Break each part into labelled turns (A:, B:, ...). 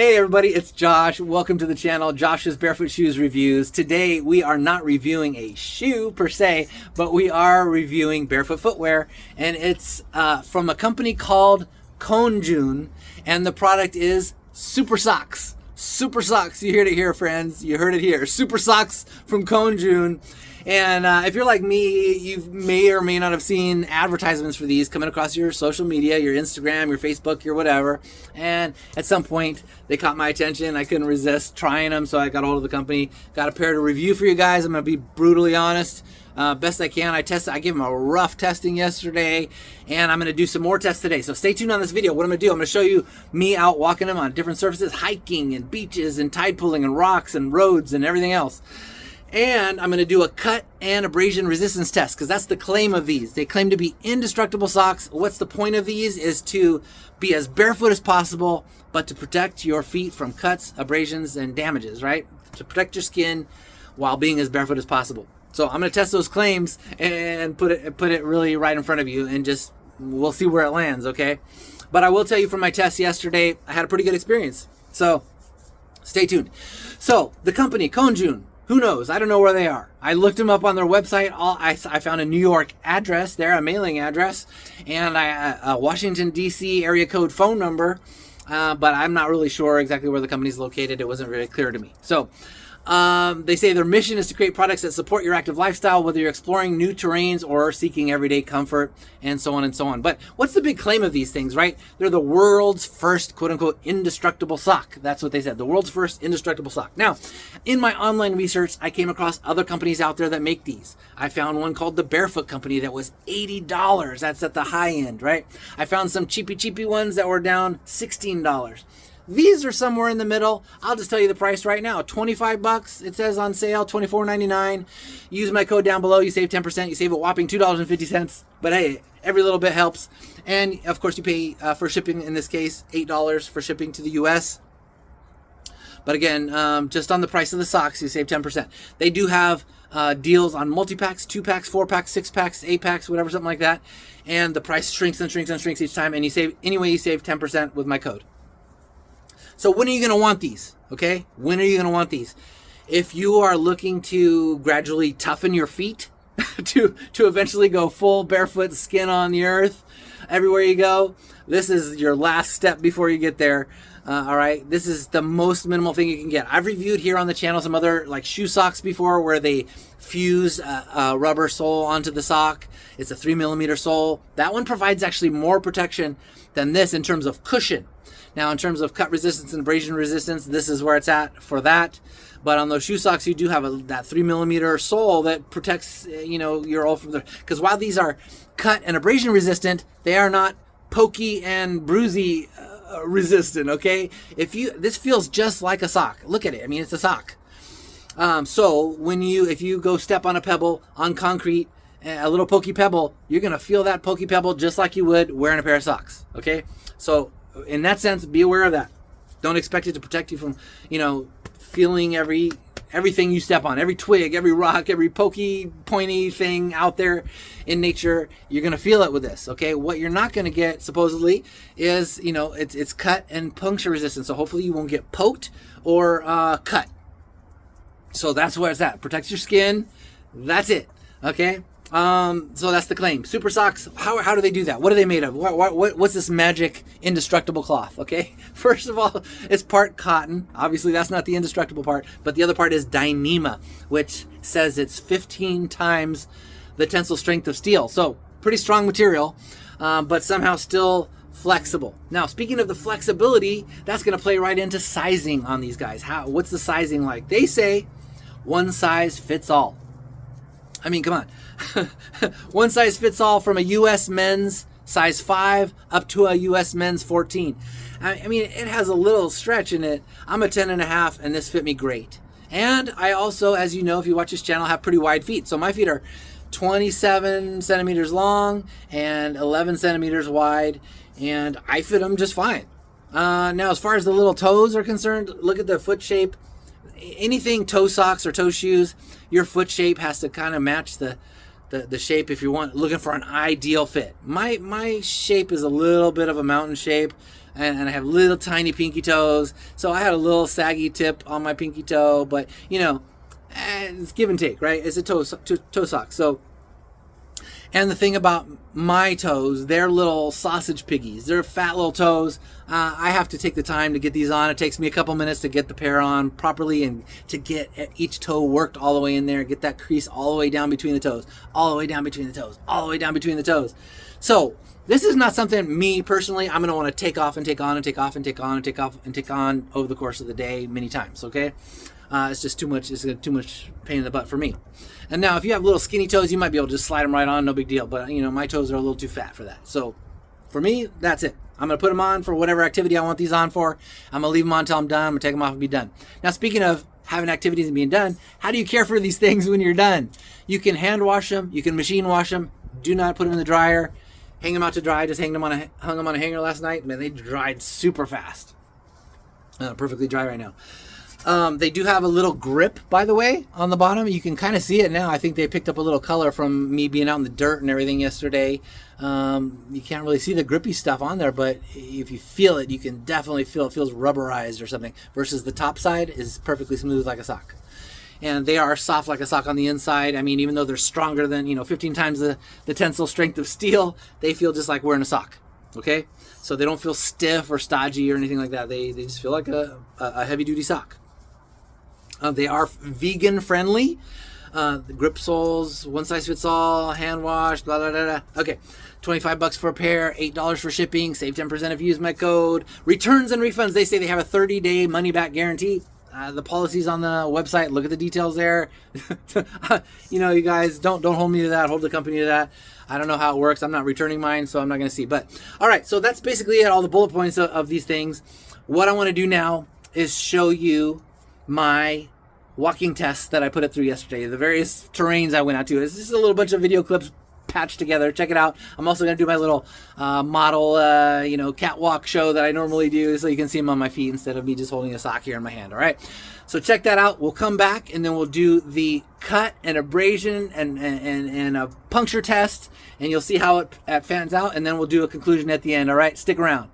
A: Hey everybody, it's Josh. Welcome to the channel, Josh's Barefoot Shoes Reviews. Today we are not reviewing a shoe per se, but we are reviewing barefoot footwear, and it's from a company called Konjoun, and the product is SuperSocks. SuperSocks, you heard it here, friends. You heard it here. SuperSocks from Konjoun. And if you're like me, you may or may not have seen advertisements for these coming across your social media, your Instagram, your Facebook, your whatever. And at some point, they caught my attention. I couldn't resist trying them, so I got a hold of the company. Got a pair to review for you guys. I'm going to be brutally honest. Best I can. I gave them a rough testing yesterday, and I'm going to do some more tests today. So stay tuned on this video. What I'm going to do, I'm going to show you me out walking them on different surfaces, hiking and beaches and tide pooling and rocks and roads and everything else. And I'm going to do a cut and abrasion resistance test, because that's the claim of these. They claim to be indestructible socks. What's the point of these is to be as barefoot as possible, but to protect your feet from cuts, abrasions, and damages, right? To protect your skin while being as barefoot as possible. So I'm going to test those claims and put it really right in front of you, and just we'll see where it lands, okay? But I will tell you from my test yesterday, I had a pretty good experience. So stay tuned. So the company, Konjoun, who knows? I don't know where they are. I looked them up on their website. I found a New York address there, a mailing address, and a Washington, D.C. area code phone number, but I'm not really sure exactly where the company's located. It wasn't really clear to me. So they say their mission is to create products that support your active lifestyle, whether you're exploring new terrains or seeking everyday comfort, and so on and so on. But what's the big claim of these things, right? They're the world's first, quote-unquote, indestructible sock. That's what they said, the world's first indestructible sock. Now, in my online research, I came across other companies out there that make these. I found one called the Barefoot Company that was $80. That's at the high end, right? I found some cheapy ones that were down $16. These are somewhere in the middle. I'll just tell you the price right now. 25 bucks. It says on sale, $24.99. Use my code down below. You save 10%. You save a whopping $2.50. But hey, every little bit helps. And of course, you pay for shipping, in this case, $8 for shipping to the US. But again, just on the price of the socks, you save 10%. They do have deals on multi-packs, 2-packs, 4-packs, 6-packs, 8-packs, whatever, something like that. And the price shrinks and shrinks and shrinks each time. And you save 10% with my code. So when are you going to want these? Okay? When are you going to want these? If you are looking to gradually toughen your feet to eventually go full barefoot, skin on the earth everywhere you go, this is your last step before you get there. All right? This is the most minimal thing you can get. I've reviewed here on the channel some other like shoe socks before where they fuse a rubber sole onto the sock. It's a 3mm sole. That one provides actually more protection than this in terms of cushion. Now, in terms of cut resistance and abrasion resistance, this is where it's at for that. But on those shoe socks, you do have that 3mm sole that protects, your all from the. Because while these are cut and abrasion resistant, they are not pokey and bruisey resistant. Okay, this feels just like a sock. Look at it. I mean, it's a sock. So if you go step on a pebble on concrete, a little pokey pebble, you're gonna feel that pokey pebble just like you would wearing a pair of socks. Okay, so in that sense, be aware of that. Don't expect it to protect you from, feeling everything you step on, every twig, every rock, every pokey, pointy thing out there in nature. You're going to feel it with this, okay? What you're not going to get, supposedly, is, it's cut and puncture resistant. So hopefully you won't get poked or cut. So that's where it's at. Protects your skin. That's it, okay? So that's the claim. SuperSocks, how do they do that? What are they made of? What's this magic indestructible cloth? Okay, first of all, it's part cotton. Obviously, that's not the indestructible part, but the other part is Dyneema, which says it's 15 times the tensile strength of steel. So pretty strong material, but somehow still flexible. Now, speaking of the flexibility, that's going to play right into sizing on these guys. What's the sizing like? They say one size fits all. I mean, come on. One size fits all from a U.S. men's size 5 up to a U.S. men's 14. I mean, it has a little stretch in it. I'm a 10.5, and this fit me great. And I also, as you know, if you watch this channel, have pretty wide feet. So my feet are 27 centimeters long and 11 centimeters wide, and I fit them just fine. Now, as far as the little toes are concerned, look at the foot shape. Anything toe socks or toe shoes, your foot shape has to kind of match the the shape if you want, looking for an ideal fit. My shape is a little bit of a mountain shape, and I have little tiny pinky toes, so I had a little saggy tip on my pinky toe, but you know, it's give and take, right? It's a toe sock. So, and the thing about my toes, they're little sausage piggies. They're fat little toes. I have to take the time to get these on. It takes me a couple minutes to get the pair on properly and to get each toe worked all the way in there, get that crease all the way down between the toes, all the way down between the toes, all the way down between the toes. So this is not something me personally, I'm going to want to take off and take on and take off and take on and take off and take on over the course of the day many times, okay? It's just too much. It's too much pain in the butt for me. And now, if you have little skinny toes, you might be able to just slide them right on, no big deal. But you know, my toes are a little too fat for that. So, for me, that's it. I'm gonna put them on for whatever activity I want these on for. I'm gonna leave them on until I'm done. I'm gonna take them off and be done. Now, speaking of having activities and being done, how do you care for these things when you're done? You can hand wash them. You can machine wash them. Do not put them in the dryer. Hang them out to dry. Just hung them on a hanger last night. Man, they dried super fast. Perfectly dry right now. They do have a little grip, by the way, on the bottom. You can kind of see it now. I think they picked up a little color from me being out in the dirt and everything yesterday. You can't really see the grippy stuff on there, but if you feel it, you can definitely feel it feels rubberized or something, versus the top side is perfectly smooth like a sock. And they are soft like a sock on the inside. I mean, even though they're stronger than, 15 times the tensile strength of steel, they feel just like wearing a sock, okay? So they don't feel stiff or stodgy or anything like that. They just feel like a heavy-duty sock. They are vegan friendly. The grip soles, one size fits all, hand wash, blah, blah, blah, blah. Okay, $25 for a pair, $8 for shipping, save 10% if you use my code. Returns and refunds, they say they have a 30-day money-back guarantee. The policy's on the website. Look at the details there. You guys, don't hold me to that. Hold the company to that. I don't know how it works. I'm not returning mine, so I'm not going to see. But, all right, so that's basically it, all the bullet points of these things. What I want to do now is show you my walking tests that I put it through yesterday, the various terrains I went out to. This is a little bunch of video clips patched together. Check it out. I'm also going to do my little model, catwalk show that I normally do, so you can see them on my feet instead of me just holding a sock here in my hand. All right. So check that out. We'll come back and then we'll do the cut and abrasion and a puncture test, and you'll see how it fans out, and then we'll do a conclusion at the end. All right. Stick around.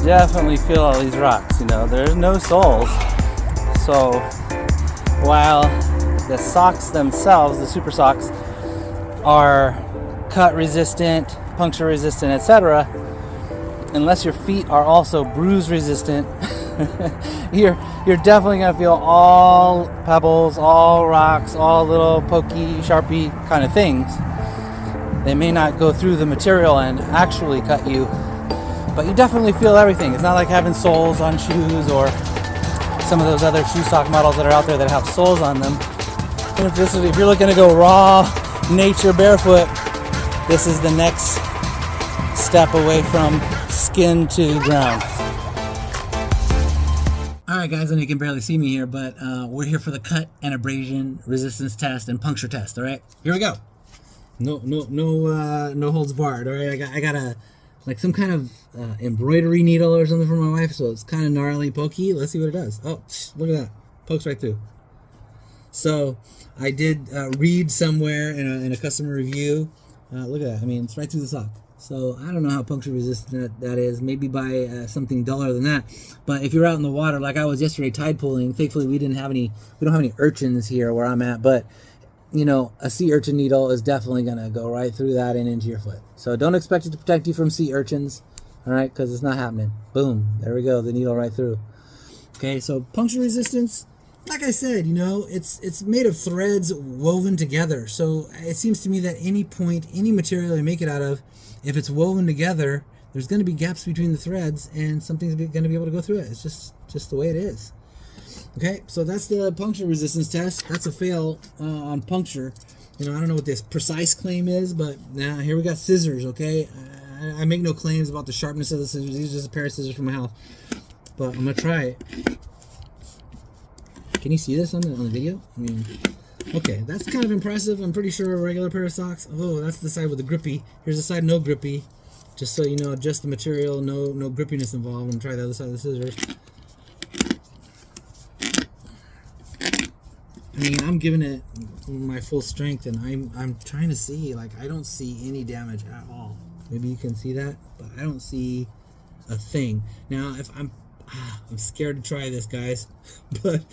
A: Definitely feel all these rocks, there's no soles. So while the socks themselves, the SuperSocks, are cut resistant, puncture resistant, etc., unless your feet are also bruise resistant, you're definitely gonna feel all pebbles, all rocks, all little pokey, sharpie kind of things. They may not go through the material and actually cut you, but you definitely feel everything. It's not like having soles on shoes or some of those other shoe sock models that are out there that have soles on them. And if you're looking to go raw nature barefoot, this is the next step away from skin to ground. Sorry guys, I know you can barely see me here, but we're here for the cut and abrasion resistance test and puncture test. All right, here we go. No holds barred. All right, I got a like some kind of embroidery needle or something for my wife, so it's kind of gnarly, pokey. Let's see what it does. Oh, look at that, pokes right through. So I did read somewhere in a customer review. Look at that. I mean, it's right through the sock. So I don't know how puncture resistant that is. Maybe by something duller than that. But if you're out in the water, like I was yesterday tide pooling, thankfully we don't have any urchins here where I'm at. But you know, a sea urchin needle is definitely gonna go right through that and into your foot. So don't expect it to protect you from sea urchins, all right? Because it's not happening. Boom, there we go, the needle right through. Okay, so puncture resistance, like I said, you know, it's made of threads woven together. So it seems to me that any point, any material you make it out of, if it's woven together, there's going to be gaps between the threads, and something's going to be able to go through it. It's just the way it is. Okay, so that's the puncture resistance test. That's a fail on puncture. You know, I don't know what this precise claim is, but now here we got scissors. Okay, I make no claims about the sharpness of the scissors. These are just a pair of scissors from my house, but I'm gonna try it. Can you see this on the video? I mean, okay, that's kind of impressive. I'm pretty sure a regular pair of socks. Oh, that's the side with the grippy. Here's the side no grippy. Just so you know, just the material, no grippiness involved. I'm gonna try the other side of the scissors. I mean, I'm giving it my full strength, and I'm trying to see. Like, I don't see any damage at all. Maybe you can see that, but I don't see a thing. Now, if I'm scared to try this, guys. But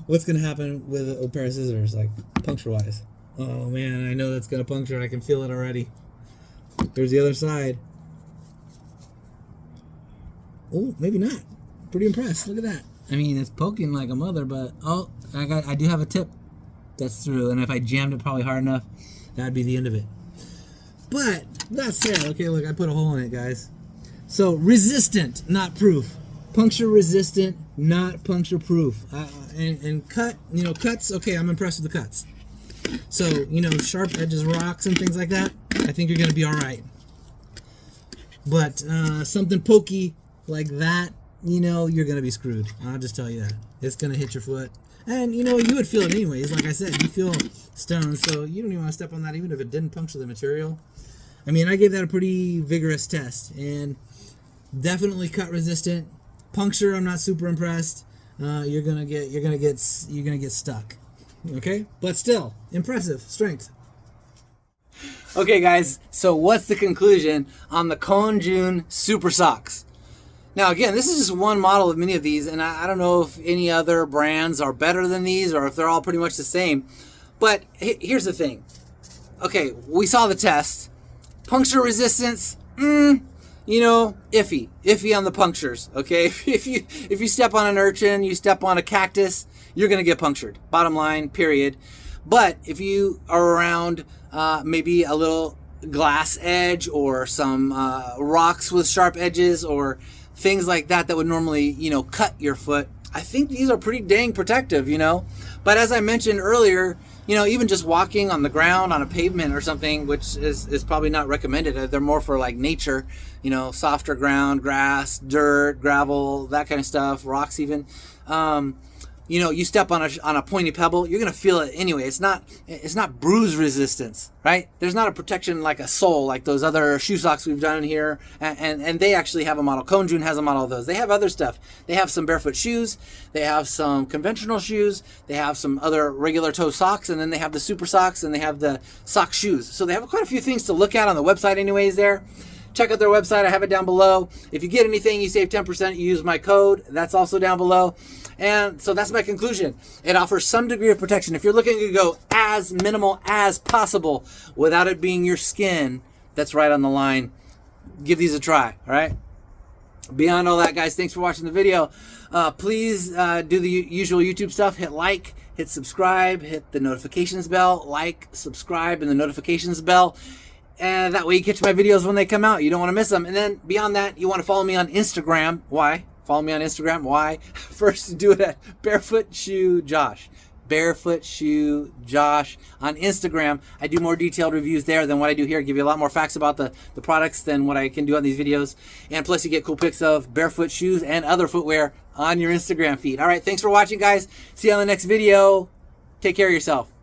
A: what's gonna happen with a pair of scissors, like puncture-wise? Oh man, I know that's gonna puncture. I can feel it already. There's the other side. Oh, maybe not. Pretty impressed. Look at that. I mean, it's poking like a mother, but oh, I do have a tip that's through, and if I jammed it probably hard enough, that'd be the end of it. But that said, okay, look, I put a hole in it, guys. So resistant, not proof. Puncture resistant, not puncture proof. And cut, you know, cuts. Okay, I'm impressed with the cuts. So, you know, sharp edges, rocks, and things like that, I think you're gonna be all right. But something pokey like that, you know, you're gonna be screwed. I'll just tell you that. It's gonna hit your foot, and you know, you would feel it anyways. Like I said, you feel stones, so you don't even want to step on that, even if it didn't puncture the material. I mean, I gave that a pretty vigorous test, and definitely cut resistant. Puncture, I'm not super impressed. You're gonna get stuck. Okay, but still impressive strength. Okay, guys. So what's the conclusion on the Konjoun SuperSocks? Now, again, this is just one model of many of these, and I don't know if any other brands are better than these or if they're all pretty much the same. But here's the thing. Okay, we saw the test. Puncture resistance, you know, iffy on the punctures. Okay, if you step on an urchin, you step on a cactus, you're gonna get punctured. Bottom line, period. But if you are around maybe a little glass edge or some rocks with sharp edges or things like that would normally, you know, cut your foot, I think these are pretty dang protective, you know. But as I mentioned earlier, you know, even just walking on the ground on a pavement or something, which is probably not recommended. They're more for like nature, you know, softer ground, grass, dirt, gravel, that kind of stuff, rocks even. You know, you step on a pointy pebble, you're gonna feel it anyway. It's not bruise resistance, right? There's not a protection like a sole, like those other shoe socks we've done here, and they actually have a model. Konjoun has a model of those. They have other stuff. They have some barefoot shoes, they have some conventional shoes, they have some other regular toe socks, and then they have the super socks, and they have the sock shoes. So they have quite a few things to look at on the website anyways there. Check out their website. I have it down below. If you get anything, you save 10%. You use my code. That's also down below. And so that's my conclusion. It offers some degree of protection. If you're looking to go as minimal as possible without it being your skin that's right on the line, give these a try, all right? Beyond all that, guys, thanks for watching the video. Please do the usual YouTube stuff. Hit like, hit subscribe, hit the notifications bell, like, subscribe, and the notifications bell. And that way you catch my videos when they come out. You don't want to miss them. And then beyond that, you want to follow me on Instagram. Why? Follow me on Instagram. Why? First, do it at Barefoot Shoe Josh. Barefoot Shoe Josh on Instagram. I do more detailed reviews there than what I do here. I give you a lot more facts about the products than what I can do on these videos. And plus you get cool pics of barefoot shoes and other footwear on your Instagram feed. All right, thanks for watching, guys. See you on the next video. Take care of yourself.